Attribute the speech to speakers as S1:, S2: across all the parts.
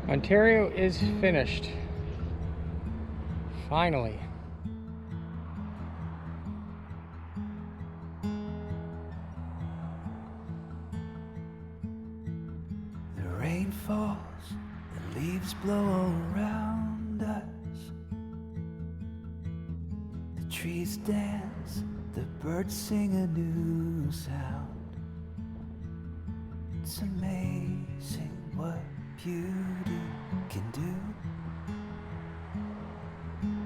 S1: Ontario is finished. Finally.
S2: The rain falls, the leaves blow around us. The trees dance, the birds sing a new sound. It's amazing what beauty can do.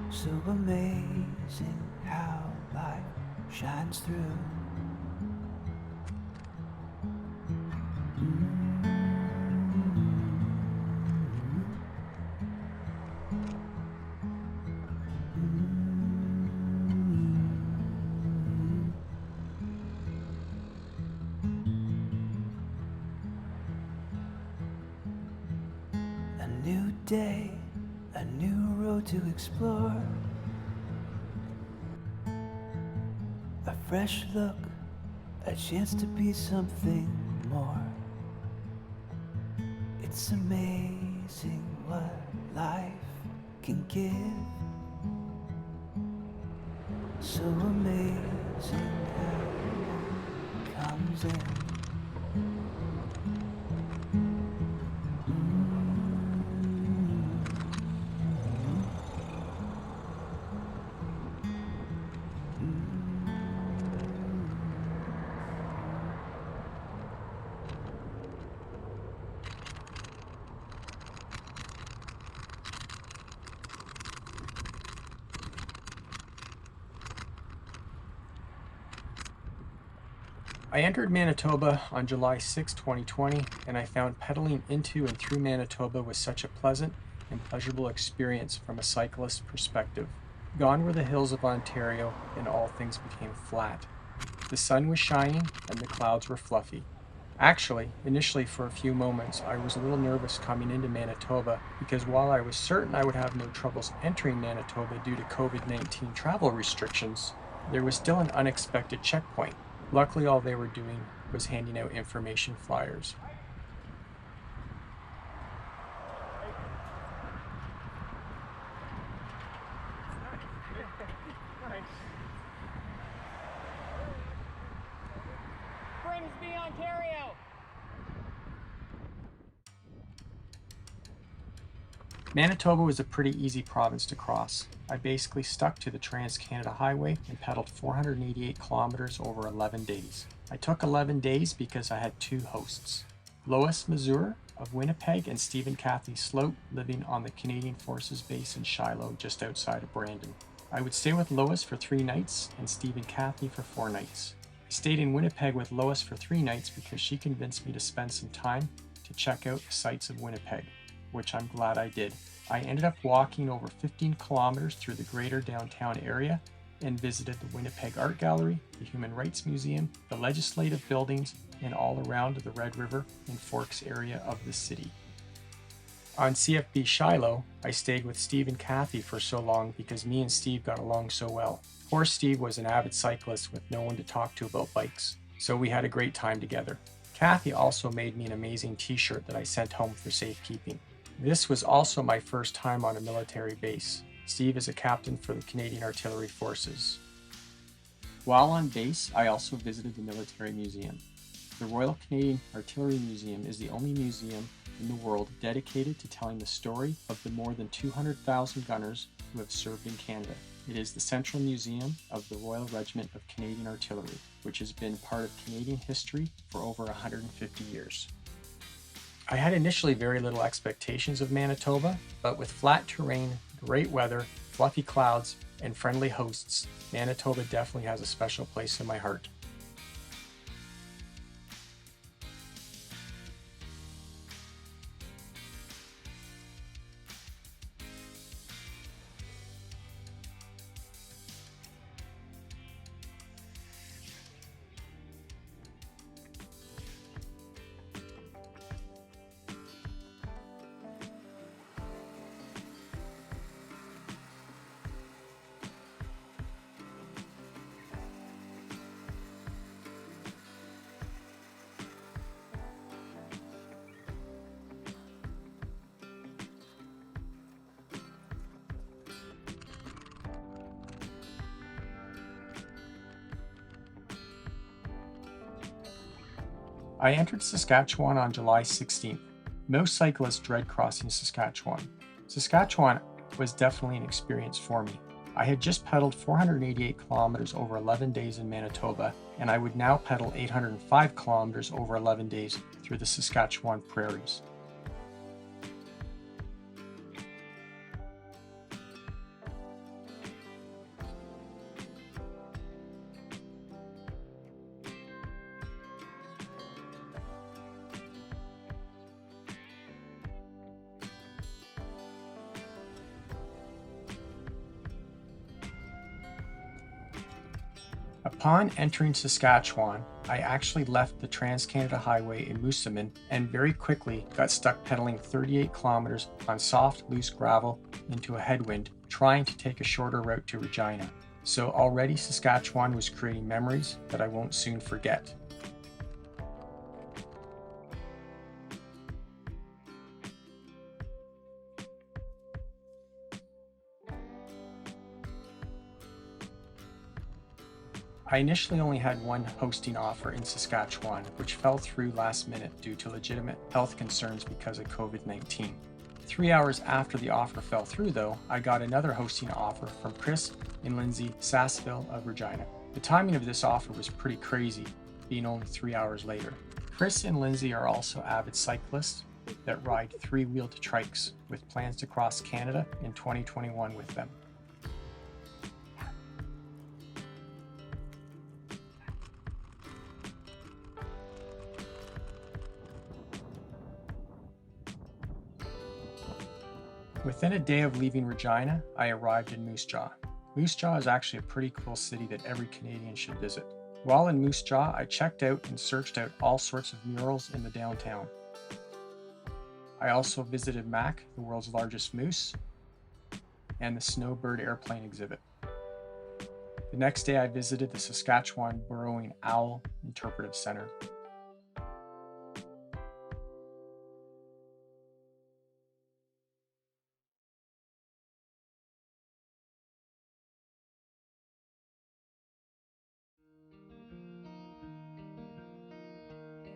S2: So amazing how light shines through. A new day, a new road to explore. A fresh look, a chance to be something more. It's amazing what life can give. So amazing how it comes in.
S1: I entered Manitoba on July 6, 2020, and I found pedaling into and through Manitoba was such a pleasant and pleasurable experience from a cyclist perspective. Gone were the hills of Ontario, and all things became flat. The sun was shining, and the clouds were fluffy. Actually, initially for a few moments, I was a little nervous coming into Manitoba because while I was certain I would have no troubles entering Manitoba due to COVID-19 travel restrictions, there was still an unexpected checkpoint. Luckily, all they were doing was handing out information flyers.
S3: Grimsby, Ontario!
S1: Manitoba was a pretty easy province to cross. I basically stuck to the Trans-Canada Highway and pedaled 488 kilometers over 11 days. I took 11 days because I had two hosts. Lois Mazur of Winnipeg and Stephen Cathy Sloat living on the Canadian Forces Base in Shiloh just outside of Brandon. I would stay with Lois for 3 nights and Stephen Cathy for 4 nights. I stayed in Winnipeg with Lois for 3 nights because she convinced me to spend some time to check out the sights of Winnipeg, which I'm glad I did. I ended up walking over 15 kilometers through the greater downtown area and visited the Winnipeg Art Gallery, the Human Rights Museum, the legislative buildings, and all around the Red River and Forks area of the city. On CFB Shiloh, I stayed with Steve and Cathy for so long because me and Steve got along so well. Poor Steve was an avid cyclist with no one to talk to about bikes, so we had a great time together. Cathy also made me an amazing t-shirt that I sent home for safekeeping. This was also my first time on a military base. Steve is a captain for the Canadian Artillery Forces. While on base, I also visited the Military Museum. The Royal Canadian Artillery Museum is the only museum in the world dedicated to telling the story of the more than 200,000 gunners who have served in Canada. It is the central museum of the Royal Regiment of Canadian Artillery, which has been part of Canadian history for over 150 years. I had initially very little expectations of Manitoba, but with flat terrain, great weather, fluffy clouds, and friendly hosts, Manitoba definitely has a special place in my heart. I entered Saskatchewan on July 16th. Most cyclists dread crossing Saskatchewan. Saskatchewan was definitely an experience for me. I had just pedaled 488 kilometers over 11 days in Manitoba, and I would now pedal 805 kilometers over 11 days through the Saskatchewan Prairies. Upon entering Saskatchewan, I actually left the Trans-Canada Highway in Moosomin and very quickly got stuck pedaling 38 kilometers on soft, loose gravel into a headwind, trying to take a shorter route to Regina. So already Saskatchewan was creating memories that I won't soon forget. I initially only had one hosting offer in Saskatchewan, which fell through last minute due to legitimate health concerns because of COVID-19. 3 hours after the offer fell through though, I got another hosting offer from Chris and Lindsay Sassville of Regina. The timing of this offer was pretty crazy, being only 3 hours later. Chris and Lindsay are also avid cyclists that ride three-wheeled trikes with plans to cross Canada in 2021 with them. Within a day of leaving Regina, I arrived in Moose Jaw. Moose Jaw is actually a pretty cool city that every Canadian should visit. While in Moose Jaw, I checked out and searched out all sorts of murals in the downtown. I also visited Mac, the world's largest moose, and the Snowbird airplane exhibit. The next day, I visited the Saskatchewan Burrowing Owl Interpretive Center.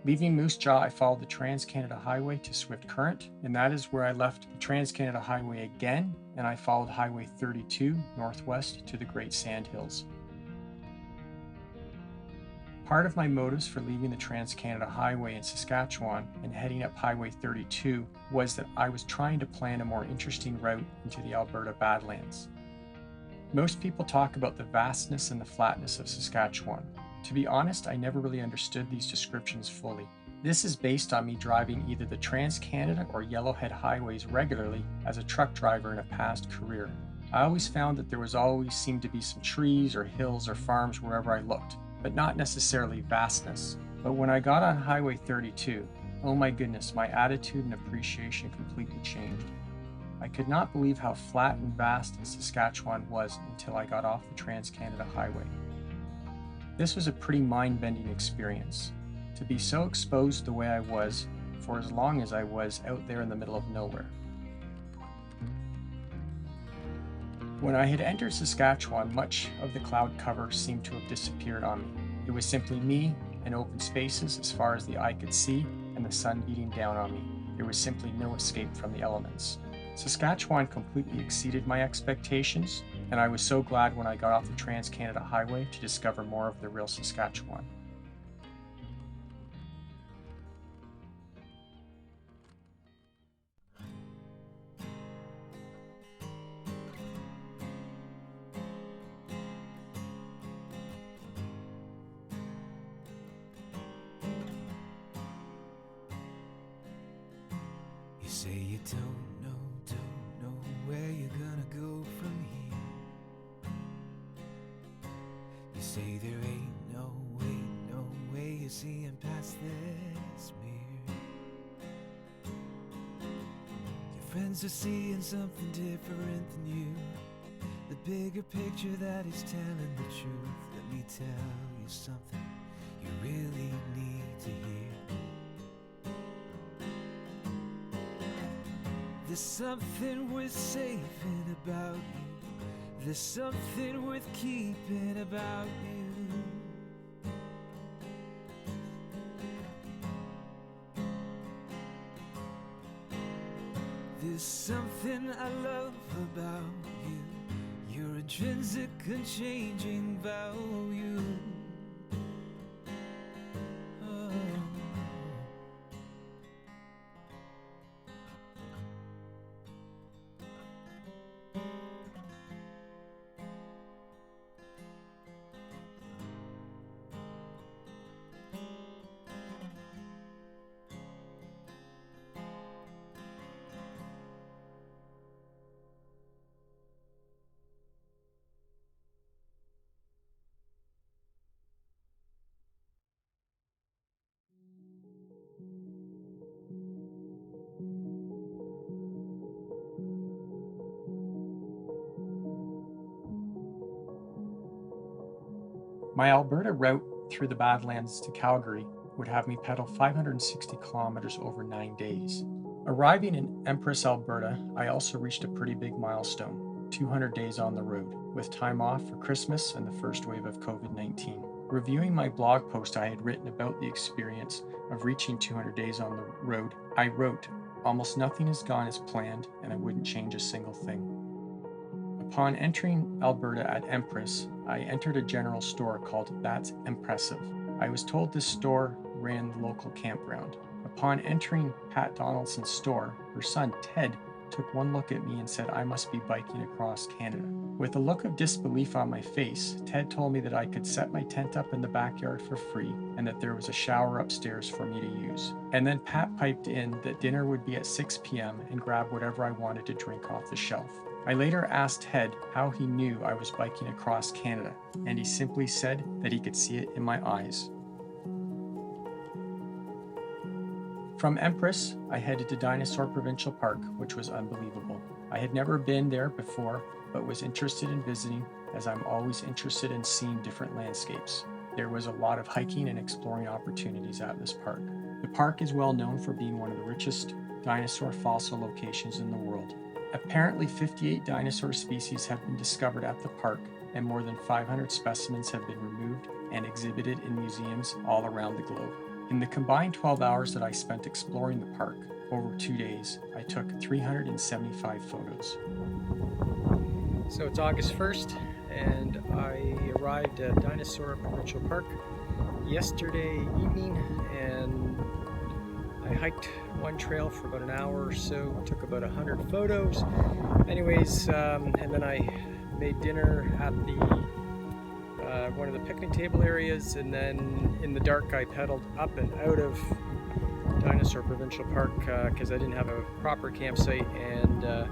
S1: Leaving Moose Jaw, I followed the Trans-Canada Highway to Swift Current, and that is where I left the Trans-Canada Highway again, and I followed Highway 32 northwest to the Great Sandhills. Part of my motives for leaving the Trans-Canada Highway in Saskatchewan and heading up Highway 32 was that I was trying to plan a more interesting route into the Alberta Badlands. Most people talk about the vastness and the flatness of Saskatchewan. To be honest, I never really understood these descriptions fully. This is based on me driving either the Trans-Canada or Yellowhead highways regularly as a truck driver in a past career. I always found that there always seemed to be some trees or hills or farms wherever I looked, but not necessarily vastness. But when I got on Highway 32, oh my goodness, my attitude and appreciation completely changed. I could not believe how flat and vast Saskatchewan was until I got off the Trans-Canada Highway. This was a pretty mind-bending experience, to be so exposed the way I was for as long as I was out there in the middle of nowhere. When I had entered Saskatchewan, much of the cloud cover seemed to have disappeared on me. It was simply me and open spaces as far as the eye could see and the sun beating down on me. There was simply no escape from the elements. Saskatchewan completely exceeded my expectations, and I was so glad when I got off the Trans-Canada Highway to discover more of the real Saskatchewan.
S2: You say you don't know where you're gonna go from here. You say there ain't no way you're seeing past this mirror. Your friends are seeing something different than you. The bigger picture that is telling the truth. Let me tell you something you really need to hear. There's something worth saving about you. There's something worth keeping about you. There's something I love about you, your intrinsic unchanging value. Oh.
S1: My Alberta route through the Badlands to Calgary would have me pedal 560 kilometers over 9 days. Arriving in Empress, Alberta, I also reached a pretty big milestone, 200 days on the road, with time off for Christmas and the first wave of COVID-19. Reviewing my blog post I had written about the experience of reaching 200 days on the road, I wrote, "Almost nothing has gone as planned, and I wouldn't change a single thing." Upon entering Alberta at Empress, I entered a general store called That's Impressive. I was told this store ran the local campground. Upon entering Pat Donaldson's store, her son Ted took one look at me and said I must be biking across Canada. With a look of disbelief on my face, Ted told me that I could set my tent up in the backyard for free and that there was a shower upstairs for me to use. And then Pat piped in that dinner would be at 6 p.m. and grab whatever I wanted to drink off the shelf. I later asked Ted how he knew I was biking across Canada, and he simply said that he could see it in my eyes. From Empress, I headed to Dinosaur Provincial Park, which was unbelievable. I had never been there before, but was interested in visiting, as I'm always interested in seeing different landscapes. There was a lot of hiking and exploring opportunities at this park. The park is well known for being one of the richest dinosaur fossil locations in the world. Apparently 58 dinosaur species have been discovered at the park, and more than 500 specimens have been removed and exhibited in museums all around the globe. In the combined 12 hours that I spent exploring the park, over 2 days, I took 375 photos. So it's August 1st, and I arrived at Dinosaur Provincial Park yesterday evening, and I hiked one trail for about an hour or so, took about 100 photos. Anyways, and then I made dinner at the one of the picnic table areas, and then in the dark I pedaled up and out of Dinosaur Provincial Park because I didn't have a proper campsite, and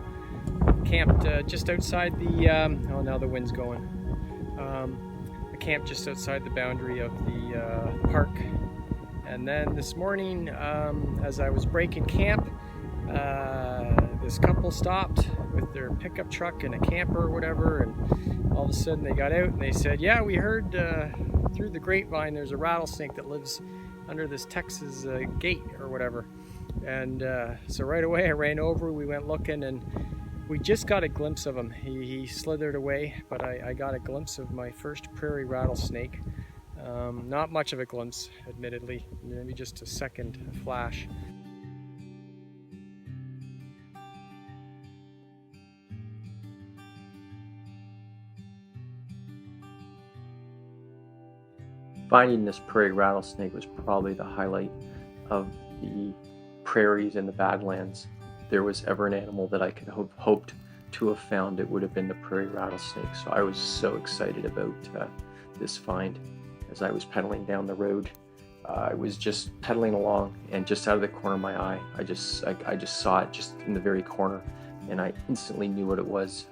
S1: camped just outside the, oh now the wind's going, I camped just outside the boundary of the park. And then this morning, as I was breaking camp, this couple stopped with their pickup truck and a camper or whatever, and all of a sudden they got out and they said, yeah, we heard through the grapevine there's a rattlesnake that lives under this Texas gate or whatever. And so right away I ran over, we went looking, and we just got a glimpse of him. He slithered away, but I got a glimpse of my first prairie rattlesnake. Not much of a glimpse, admittedly, maybe just a second flash.
S4: Finding this prairie rattlesnake was probably the highlight of the prairies and the Badlands. If there was ever an animal that I could have hoped to have found, it would have been the prairie rattlesnake. So I was so excited about this find. As I was pedaling down the road, I was just pedaling along, and just out of the corner of my eye, I just saw it just in the very corner, and I instantly knew what it was.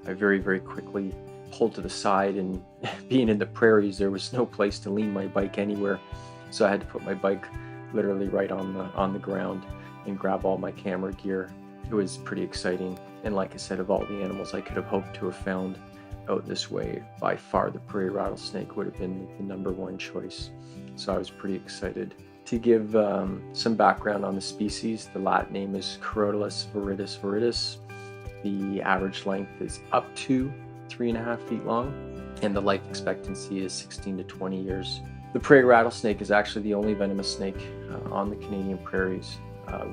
S4: I very, very quickly pulled to the side, and being in the prairies, there was no place to lean my bike anywhere, so I had to put my bike literally right on the ground and grab all my camera gear. It was pretty exciting, and like I said, of all the animals I could have hoped to have found out this way, by far the prairie rattlesnake would have been the #1 choice. So I was pretty excited. To give some background on the species, the Latin name is Crotalus viridis viridis. The average length is up to 3.5 feet long, and the life expectancy is 16 to 20 years. The prairie rattlesnake is actually the only venomous snake on the Canadian prairies.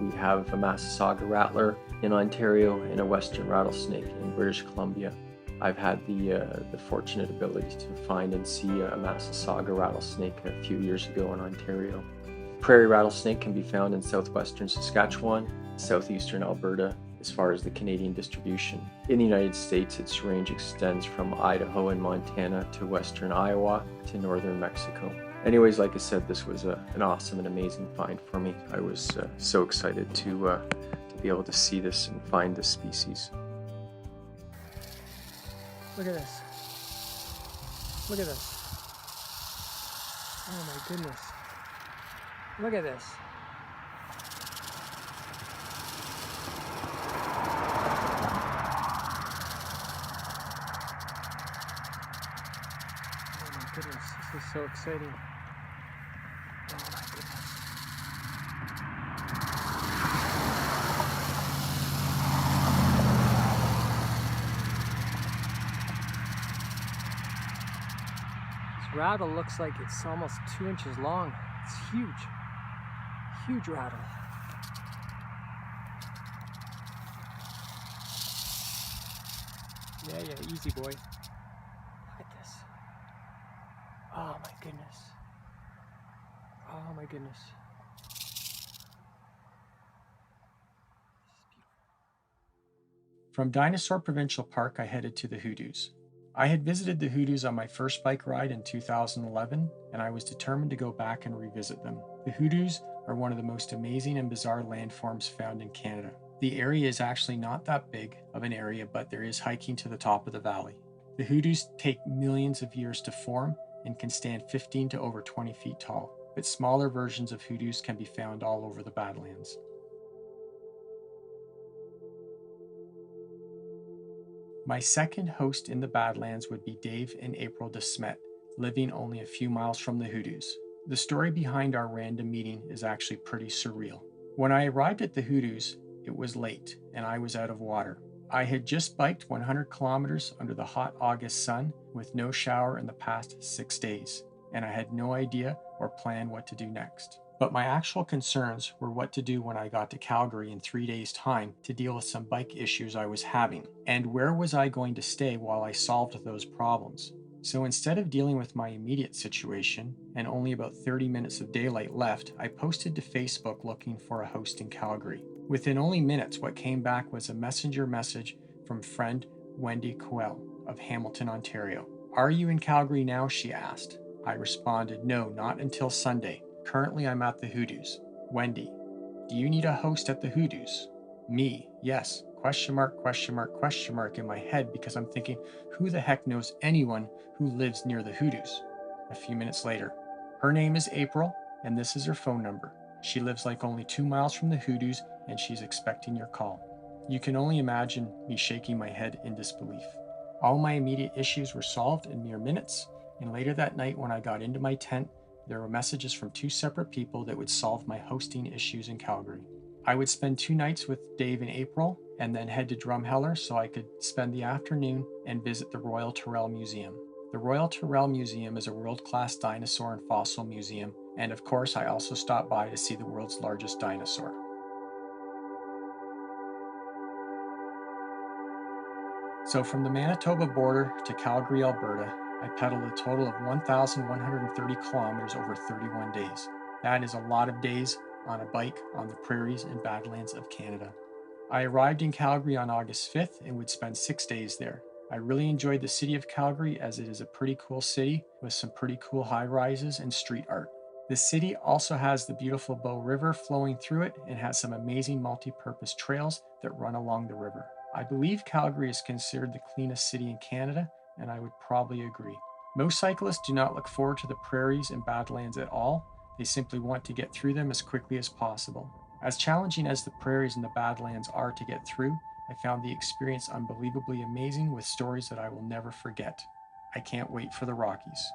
S4: We have a Massasauga rattler in Ontario and a western rattlesnake in British Columbia. I've had the fortunate ability to find and see a Massasauga rattlesnake a few years ago in Ontario. Prairie rattlesnake can be found in southwestern Saskatchewan, southeastern Alberta, as far as the Canadian distribution. In the United States, its range extends from Idaho and Montana to western Iowa to northern Mexico. Anyways, like I said, this was an awesome and amazing find for me. I was so excited to be able to see this and find this species.
S5: Look at this. Look at this. Oh my goodness. Look at this. Oh my goodness, this is so exciting. Oh my goodness. Rattle looks like it's almost 2 inches long. It's huge. Huge rattle. Yeah, easy boy. Look at this. Oh my goodness. Oh my goodness.
S1: From Dinosaur Provincial Park, I headed to the Hoodoos. I had visited the Hoodoos on my first bike ride in 2011, and I was determined to go back and revisit them. The Hoodoos are one of the most amazing and bizarre landforms found in Canada. The area is actually not that big of an area, but there is hiking to the top of the valley. The Hoodoos take millions of years to form and can stand 15 to over 20 feet tall, but smaller versions of Hoodoos can be found all over the Badlands. My second host in the Badlands would be Dave and April DeSmet, living only a few miles from the Hoodoos. The story behind our random meeting is actually pretty surreal. When I arrived at the Hoodoos, it was late and I was out of water. I had just biked 100 kilometers under the hot August sun with no shower in the past 6 days, and I had no idea or plan what to do next. But my actual concerns were what to do when I got to Calgary in 3 days' time to deal with some bike issues I was having, and where was I going to stay while I solved those problems. So instead of dealing with my immediate situation, and only about 30 minutes of daylight left, I posted to Facebook looking for a host in Calgary. Within only minutes, what came back was a messenger message from friend Wendy Coel of Hamilton, Ontario. "Are you in Calgary now?" she asked. I responded, "No, not until Sunday. Currently, I'm at the Hoodoos." Wendy: "Do you need a host at the Hoodoos?" Me: "Yes, question mark, question mark, question mark in my head because I'm thinking, who the heck knows anyone who lives near the Hoodoos?" A few minutes later: "Her name is April, and this is her phone number. She lives like only 2 miles from the Hoodoos, and she's expecting your call." You can only imagine me shaking my head in disbelief. All my immediate issues were solved in mere minutes, and later that night when I got into my tent, there were messages from 2 separate people that would solve my hosting issues in Calgary. I would spend 2 nights with Dave and April and then head to Drumheller so I could spend the afternoon and visit the Royal Tyrrell Museum. The Royal Tyrrell Museum is a world-class dinosaur and fossil museum, and of course I also stopped by to see the world's largest dinosaur. So from the Manitoba border to Calgary, Alberta, I pedaled a total of 1,130 kilometers over 31 days. That is a lot of days on a bike on the prairies and Badlands of Canada. I arrived in Calgary on August 5th and would spend 6 days there. I really enjoyed the city of Calgary as it is a pretty cool city with some pretty cool high-rises and street art. The city also has the beautiful Bow River flowing through it and has some amazing multi-purpose trails that run along the river. I believe Calgary is considered the cleanest city in Canada, and I would probably agree. Most cyclists do not look forward to the prairies and Badlands at all. They simply want to get through them as quickly as possible. As challenging as the prairies and the Badlands are to get through, I found the experience unbelievably amazing with stories that I will never forget. I can't wait for the Rockies.